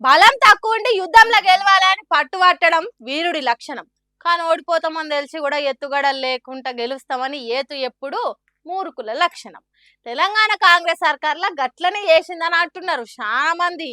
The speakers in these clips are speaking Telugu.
బలం తక్కువ ఉండి యుద్ధంలో గెలవాలని పట్టుబట్టడం వీరుడి లక్షణం. కానీ ఓడిపోతామని తెలిసి కూడా ఎత్తుగడలు లేకుండా గెలుస్తామని ఏతు ఎప్పుడు మూర్ఖుల లక్షణం. తెలంగాణ కాంగ్రెస్ సర్కార్ల గట్లనే చేసిందని అంటున్నారు చాలా మంది.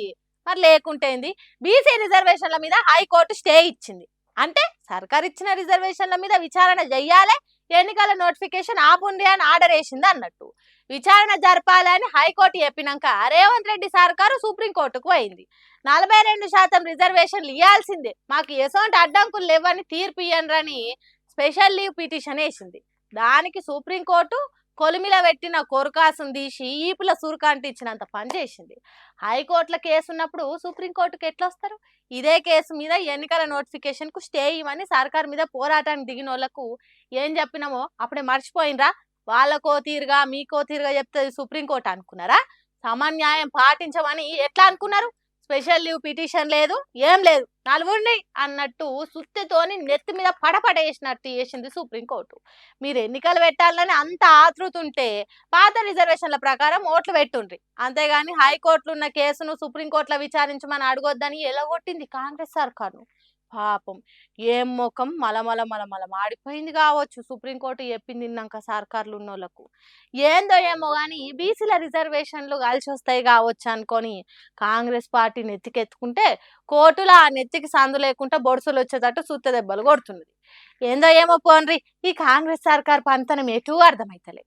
మరి లేకుంటేంది, బీసీ రిజర్వేషన్ల మీద హైకోర్టు స్టే ఇచ్చింది. అంటే సర్కార్ ఇచ్చిన రిజర్వేషన్ల మీద విచారణ చెయ్యాలి, ఎన్నికల నోటిఫికేషన్ ఆపుంది అని ఆర్డర్ వేసింది అన్నట్టు. విచారణ జరపాలని హైకోర్టు చెప్పినాక రేవంత్ రెడ్డి సర్కారు సుప్రీంకోర్టుకు పోయింది. 42% రిజర్వేషన్లు ఇవ్వాల్సిందే, మాకు ఎసోంటి అడ్డంకులు లేవని తీర్పు ఇయ్యండ్రని స్పెషల్ లీవ్ పిటిషన్ వేసింది. దానికి సుప్రీంకోర్టు కొలిమిల పెట్టిన కొరకాసును తీసి ఈపుల సురుకాంటి ఇచ్చినంత పనిచేసింది. హైకోర్టుల కేసు ఉన్నప్పుడు సుప్రీంకోర్టుకు ఎట్లా వస్తారు? ఇదే కేసు మీద ఎన్నికల నోటిఫికేషన్ కు స్టే ఇవ్వని సర్కార్ మీద పోరాటానికి దిగిన వాళ్ళకు ఏం చెప్పినామో అప్పుడే మర్చిపోయినరా? వాళ్ళకో తీరుగా మీకో తీరుగా చెప్తుంది సుప్రీంకోర్టు అనుకున్నారా? సమన్యాయం పాటించమని ఎట్లా అనుకున్నారు? స్పెషల్ లీవ్ పిటిషన్ లేదు, ఏం లేదు, నలుగురిని అన్నట్టు సుత్తితోని నెత్తి మీద పడపడేసినట్టు చేసింది సుప్రీంకోర్టు. మీరు ఎన్నికలు పెట్టాలని అంత ఆతృత ఉంటే పాత రిజర్వేషన్ల ప్రకారం ఓట్లు పెట్టుండ్రి, అంతేగాని హైకోర్టులో ఉన్న కేసును సుప్రీంకోర్టులో విచారించమని అడగొద్దని ఎలగొట్టింది కాంగ్రెస్ సర్కారు. పాపం ఏం ముఖం మలమల మలమల మాడిపోయింది కావచ్చు సుప్రీంకోర్టు చెప్పింది తిన్నాక సర్కార్లు ఉన్నోళ్లకు. ఏందో ఏమో కానీ బీసీల రిజర్వేషన్లు కలిసి వస్తాయి కావచ్చు అనుకొని కాంగ్రెస్ పార్టీని ఎత్తికెత్తుకుంటే కోర్టులో ఆ నెత్తికి సందు లేకుండా బొడుసులు వచ్చేటట్టు సుత్త దెబ్బలు కొడుతున్నది. ఏందో ఏమో పోన్రి, ఈ కాంగ్రెస్ సర్కార్ పంతనం ఎటూ అర్థమైతలే.